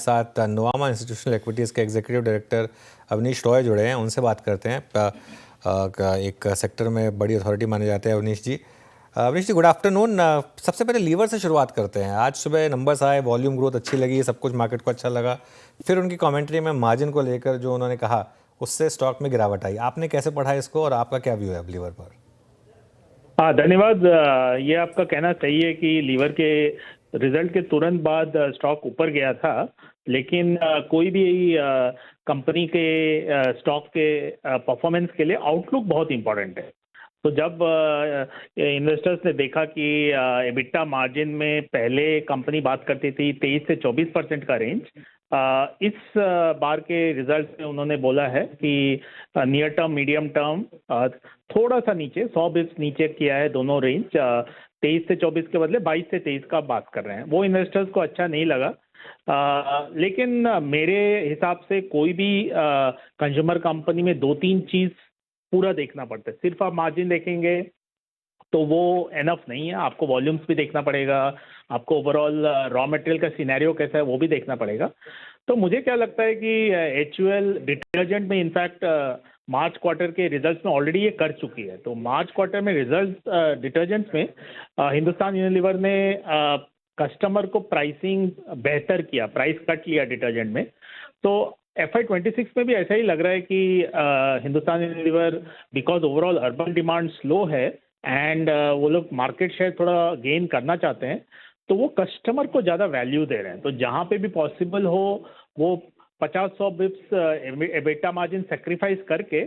साथ Nuvama institutional equities के executive director Awanish Roy जुड़े हैं, उनसे बात करते हैं। एक सेक्टर में बड़ी अथॉरिटी माने जाते हैं अवनीश जी। अवनीश जी, गुड आफ्टरनून। सबसे पहले लीवर से शुरुआत करते हैं। आज सुबह नंबर्स आए, वॉल्यूम ग्रोथ अच्छी लगी, सब कुछ मार्केट को अच्छा लगा। फिर उनकी कमेंट्री में मार्जिन को लेकर जो उन्होंने कहा, उससे स्टॉक में गिरावट आई। आपने कैसे पढ़ा इसको और आपका क्या व्यू है लीवर पर? हाँ, धन्यवाद। ये आपका कहना सही है कि लीवर के रिजल्ट के तुरंत बाद स्टॉक ऊपर गया था, लेकिन कोई भी कंपनी के स्टॉक के परफॉर्मेंस के लिए आउटलुक बहुत इंपॉर्टेंट है। तो जब इन्वेस्टर्स ने देखा कि एबिटा मार्जिन में पहले कंपनी बात करती थी 23 से 24% का रेंज, इस बार के रिजल्ट में उन्होंने बोला है कि नियर टर्म मीडियम टर्म थोड़ा सा नीचे 100 बिप्स नीचे किया है दोनों रेंज। 23 से 24 के बदले 22 से 23 का बात कर रहे हैं। वो इन्वेस्टर्स को अच्छा नहीं लगा। लेकिन मेरे हिसाब से कोई भी कंज्यूमर कंपनी में 2-3 चीज पूरा देखना पड़ता है। सिर्फ आप मार्जिन देखेंगे तो वो एनफ नहीं है, आपको वॉल्यूम्स भी देखना पड़ेगा, आपको ओवरऑल रॉ मटेरियल का सिनेरियो कैसा है वो भी देखना पड़ेगा। तो मुझे क्या लगता है कि एचयूएल डिटर्जेंट में इनफैक्ट मार्च क्वार्टर के रिजल्ट्स में ऑलरेडी ये कर चुकी है। तो मार्च क्वार्टर में रिजल्ट डिटर्जेंट्स में हिंदुस्तान यूनिलीवर ने कस्टमर को प्राइसिंग बेहतर किया, प्राइस कट लिया डिटर्जेंट में। तो FY26 में भी ऐसा ही लग रहा है कि Hindustan Unilever because overall urban demand slow है एंड वो लोग मार्केट शेयर थोड़ा गेन करना चाहते हैं, तो वो कस्टमर को ज़्यादा वैल्यू दे रहे हैं। तो जहाँ पे भी पॉसिबल हो वो 50-100 बिप्स एबिटा मार्जिन सेक्रीफाइस करके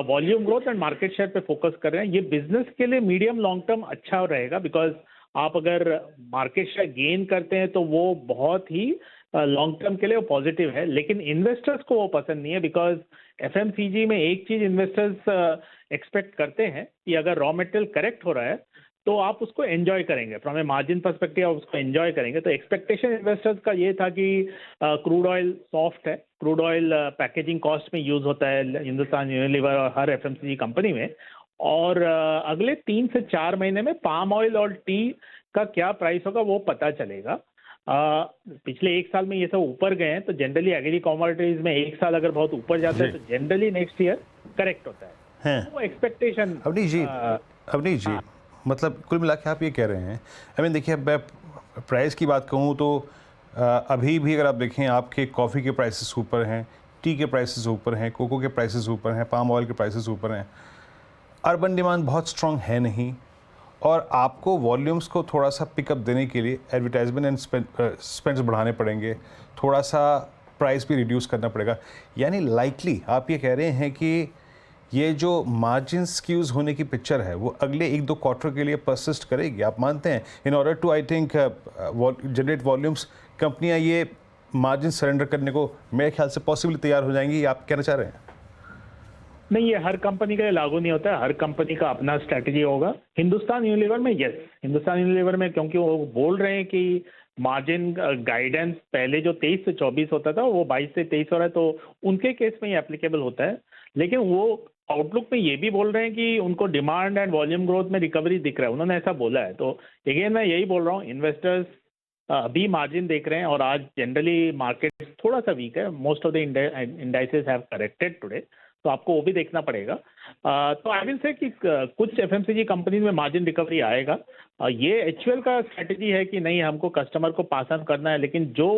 volume growth and market share पे फोकस कर रहे हैं। ये बिजनेस के लिए मीडियम लॉन्ग टर्म अच्छा रहेगा, बिकॉज आप अगर मार्केट शेयर गेन करते हैं तो वो बहुत ही लॉन्ग टर्म के लिए वो पॉजिटिव है। लेकिन इन्वेस्टर्स को वो पसंद नहीं है, बिकॉज FMCG में एक चीज इन्वेस्टर्स एक्सपेक्ट करते हैं कि अगर रॉ मटेरियल करेक्ट हो रहा है तो आप उसको एंजॉय करेंगे, फ्रॉम ए मार्जिन पर्सपेक्टिव आप उसको एंजॉय करेंगे। तो एक्सपेक्टेशन इन्वेस्टर्स का ये था कि क्रूड ऑयल सॉफ्ट है, क्रूड ऑयल पैकेजिंग कॉस्ट में यूज होता है हिंदुस्तान यूनिलीवर और हर FMCG कंपनी में, और अगले 3 से 4 महीने में पाम ऑयल और टी का क्या प्राइस होगा वो पता चलेगा। पिछले एक साल में ये सब ऊपर गए हैं, तो जनरली एग्री कमोडिटीज में एक साल अगर बहुत ऊपर जाता है तो जनरली नेक्स्ट ईयर करेक्ट होता है। वो एक्सपेक्टेशन। अवनीश जी, मतलब कुल मिला के आप ये कह रहे हैं, आई मीन देखिए, मैं प्राइस की बात कहूँ तो अभी भी अगर आप देखें आपके कॉफ़ी के प्राइसेस ऊपर हैं, टी के प्राइसेस ऊपर हैं, कोको के प्राइसेस ऊपर हैं, पाम ऑयल के प्राइसेस ऊपर हैं। अर्बन डिमांड बहुत स्ट्रॉन्ग है नहीं, और आपको वॉल्यूम्स को थोड़ा सा पिकअप देने के लिए एडवर्टाइजमेंट एंड स्पेंड्स बढ़ाने पड़ेंगे, थोड़ा सा प्राइस भी रिड्यूस करना पड़ेगा। यानी लाइकली आप ये कह रहे हैं कि ये जो मार्जिन स्क्यूज होने की पिक्चर है वो अगले 1-2 क्वार्टर के लिए परसिस्ट करेगी। आप मानते हैं in order to I think generate volumes कंपनियां ये मार्जिन सरेंडर करने को मेरे ख्याल से पॉसिबली तैयार हो जाएंगी, आप कहना चाह रहे हैं? नहीं, ये हर कंपनी का लागू नहीं होता है, हर कंपनी का अपना स्ट्रैटेजी होगा। हिंदुस्तान यूनिलीवर में यस, हिंदुस्तान यूनिलीवर में क्योंकि वो बोल रहे हैं कि मार्जिन गाइडेंस पहले जो 23 से 24 होता था वो 22 से 23 हो रहा है, तो उनके केस में ये एप्लीकेबल होता है। लेकिन वो आउटलुक में ये भी बोल रहे हैं कि उनको डिमांड एंड वॉल्यूम ग्रोथ में रिकवरी दिख रहा है, उन्होंने ऐसा बोला है। तो अगेन मैं यही बोल रहा हूँ, इन्वेस्टर्स अभी मार्जिन देख रहे हैं और आज जनरली मार्केट थोड़ा सा वीक है, most of the indices have corrected today, तो आपको वो भी देखना पड़ेगा। तो आई विल से कि कुछ FMCG कंपनीज में मार्जिन रिकवरी आएगा। ये एचयूएल का स्ट्रेटेजी है कि नहीं, हमको कस्टमर को पास ऑन करना है। लेकिन जो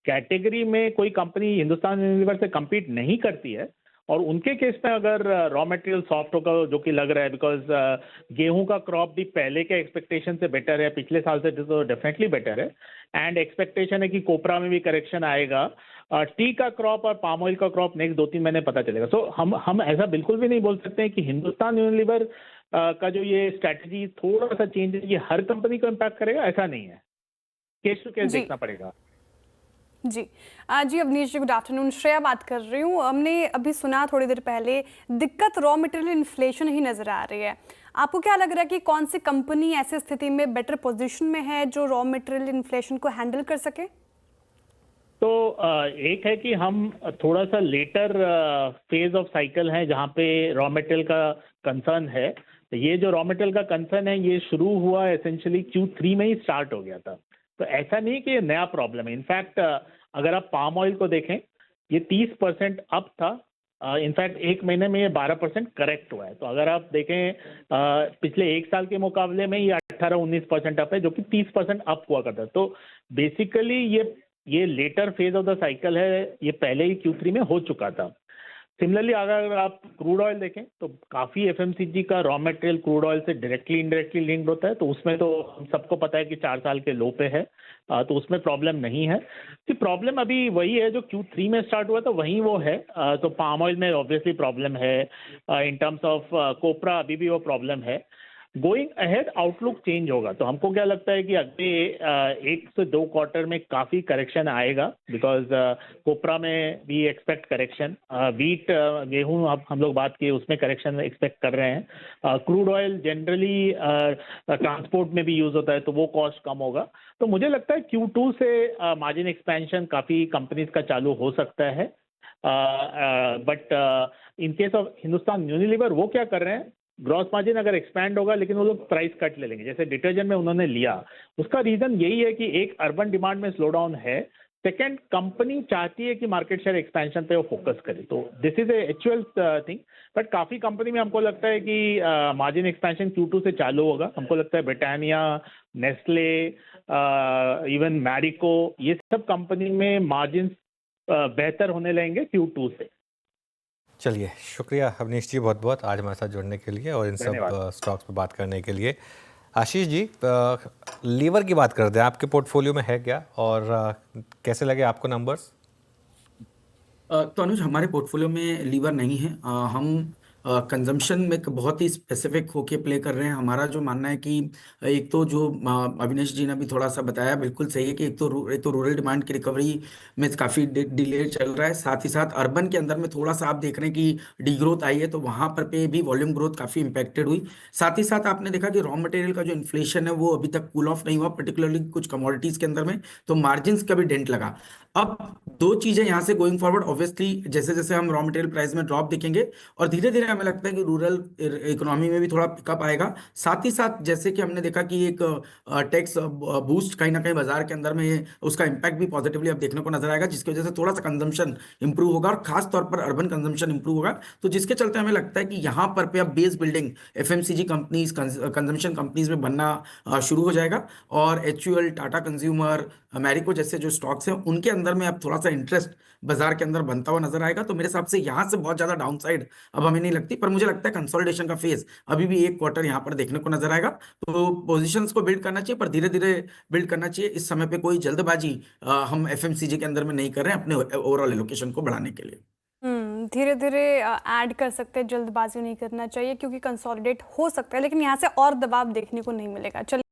कैटेगरी में कोई कंपनी हिंदुस्तान यूनिलीवर से compete नहीं करती है और उनके केस में अगर रॉ मटेरियल सॉफ्ट होगा, जो कि लग रहा है, बिकॉज गेहूं का क्रॉप भी पहले के एक्सपेक्टेशन से बेटर है, पिछले साल से तो डेफिनेटली बेटर है, एंड एक्सपेक्टेशन है कि कोपरा में भी करेक्शन आएगा। टी का क्रॉप और पाम ऑयल का क्रॉप नेक्स्ट 2-3 महीने पता चलेगा। तो हम ऐसा बिल्कुल भी नहीं बोल सकते हैं कि हिंदुस्तान यूनिलीवर का जो ये स्ट्रैटेजी थोड़ा सा चेंज है ये हर कंपनी को इम्पैक्ट करेगा, ऐसा नहीं है। केस टू केस देखना पड़ेगा। जी जी अवनीश जी, गुड आफ्टरनून। श्रेया बात कर रही हूँ। हमने अभी सुना थोड़ी देर पहले दिक्कत रॉ मटेरियल इन्फ्लेशन ही नज़र आ रही है। आपको क्या लग रहा है कि कौन सी कंपनी ऐसी स्थिति में बेटर पोजीशन में है जो रॉ मटेरियल इन्फ्लेशन को हैंडल कर सके? तो एक है कि हम थोड़ा सा लेटर फेज ऑफ साइकिल है जहाँ पे रॉ मटेरियल का कंसर्न है। तो ये जो रॉ मटेरियल का कंसर्न है ये शुरू हुआ एसेंशियली Q3 में ही स्टार्ट हो गया था। तो ऐसा नहीं कि ये नया प्रॉब्लम है। इनफैक्ट अगर आप पाम ऑयल को देखें, ये 30% अप था, इनफैक्ट एक महीने में ये 12% करेक्ट हुआ है। तो अगर आप देखें पिछले एक साल के मुकाबले में ये 18-19% अप है, जो कि 30% अप हुआ करता है। तो बेसिकली ये later phase of the cycle है, ये पहले ही Q3 में हो चुका था। सिमिलरली अगर आप क्रूड ऑयल देखें तो काफ़ी एफएमसीजी का रॉ मटेरियल क्रूड ऑयल से डायरेक्टली इनडायरेक्टली लिंक्ड होता है, तो उसमें तो हम सबको पता है कि 4 साल के लो पे है, तो उसमें प्रॉब्लम नहीं है। तो प्रॉब्लम अभी वही है जो Q3 में स्टार्ट हुआ था, वहीं वो है। तो पाम ऑयल में ऑब्वियसली प्रॉब्लम है, इन टर्म्स ऑफ कोपरा अभी भी वो प्रॉब्लम है। गोइंग अहेड आउटलुक चेंज होगा, तो हमको क्या लगता है कि अगले 1 से 2 क्वार्टर में काफ़ी करेक्शन आएगा, बिकॉज कोपरा में वी एक्सपेक्ट करेक्शन, वीट गेहूं हम लोग बात किए उसमें करेक्शन एक्सपेक्ट कर रहे हैं। क्रूड ऑयल जनरली ट्रांसपोर्ट में भी यूज़ होता है, तो वो कॉस्ट कम होगा। तो मुझे लगता है Q2 से मार्जिन एक्सपेंशन काफ़ी कंपनीज का चालू हो सकता है। But in case of Hindustan Unilever वो क्या कर रहे हैं, ग्रॉस मार्जिन अगर एक्सपैंड होगा लेकिन वो लोग प्राइस कट ले लेंगे, जैसे डिटर्जेंट में उन्होंने लिया। उसका रीजन यही है कि एक अर्बन डिमांड में स्लो डाउन है, सेकेंड कंपनी चाहती है कि मार्केट शेयर एक्सपेंशन पे वो फोकस करे। तो this is a actual thing, but काफ़ी कंपनी में हमको लगता है कि मार्जिन एक्सपेंशन Q2 से चालू होगा। हमको लगता है ब्रिटानिया, नेस्ले, इवन मैरिको, ये सब कंपनी में मार्जिन बेहतर होने लगेंगे Q2 से। चलिए, शुक्रिया अवनीश जी बहुत बहुत आज हमारे साथ जुड़ने के लिए और इन सब धन्यवाद। स्टॉक्स पर बात करने के लिए। आशीष जी, लीवर की बात करते हैं, आपके पोर्टफोलियो में है क्या और कैसे लगे आपको नंबर्स? तो अनुज, हमारे पोर्टफोलियो में लीवर नहीं है। हम कंजम्पशन में एक बहुत ही स्पेसिफिक होके प्ले कर रहे हैं। हमारा जो मानना है कि एक तो जो अविनेश जी ने भी थोड़ा सा बताया बिल्कुल सही है कि एक तो रूरल डिमांड की रिकवरी में काफ़ी डिले चल रहा है, साथ ही साथ अर्बन के अंदर में थोड़ा सा आप देख रहे हैं कि डी ग्रोथ आई है, तो वहाँ पर पे भी वॉल्यूम ग्रोथ काफ़ी इंपैक्टेड हुई। साथ ही साथ आपने देखा कि रॉ मटेरियल का जो इन्फ्लेशन है वो अभी तक कूल ऑफ नहीं हुआ, पर्टिकुलरली कुछ कमोडिटीज़ के अंदर में, तो मार्जिन्स का भी डेंट लगा। अब दो चीजें यहाँ से गोइंग फॉरवर्ड, ऑब्वियसली जैसे जैसे हम रॉ मटेरियल प्राइस में ड्रॉप देखेंगे और धीरे धीरे हमें लगता है कि रूरल इकोनॉमी में भी थोड़ा पिकअप आएगा। साथ ही साथ जैसे कि हमने देखा कि एक टैक्स बूस्ट कहीं ना कहीं बाजार के अंदर में उसका इम्पैक्ट भी पॉजिटिवली अब देखने को नजर आएगा, जिसकी वजह से थोड़ा सा कंजम्पशन इंप्रूव होगा और खास तौर पर अर्बन कंजम्पशन इंप्रूव होगा। तो जिसके चलते हमें लगता है कि यहाँ पर पे अब base building FMCG companies, consumption companies में बनना शुरू हो जाएगा और HUL, टाटा कंज्यूमर, अमेरिको जैसे जो स्टॉक्स हैं उनके अंदर में अब थोड़ा सा इंटरेस्ट बाजार के अंदर बनता हुआ नजर आएगा। तो मेरे हिसाब से यहाँ से बहुत ज्यादा डाउन साइड अब हमें नहीं लगती, पर मुझे लगता है कंसोलिडेशन का फेज अभी भी एक क्वार्टर यहाँ पर देखने को नजर आएगा। तो पोजीशंस को बिल्ड करना चाहिए, पर धीरे धीरे बिल्ड करना चाहिए। इस समय पे कोई जल्दबाजी हम एफएमसीजी के अंदर में नहीं कर रहे हैं अपने ओवरऑल एलोकेशन को बढ़ाने के लिए। धीरे धीरे ऐड कर सकते हैं, जल्दबाजी नहीं करना चाहिए क्योंकि कंसोलिडेट हो सकता है, लेकिन यहाँ से और दबाव देखने को नहीं मिलेगा। चलिए।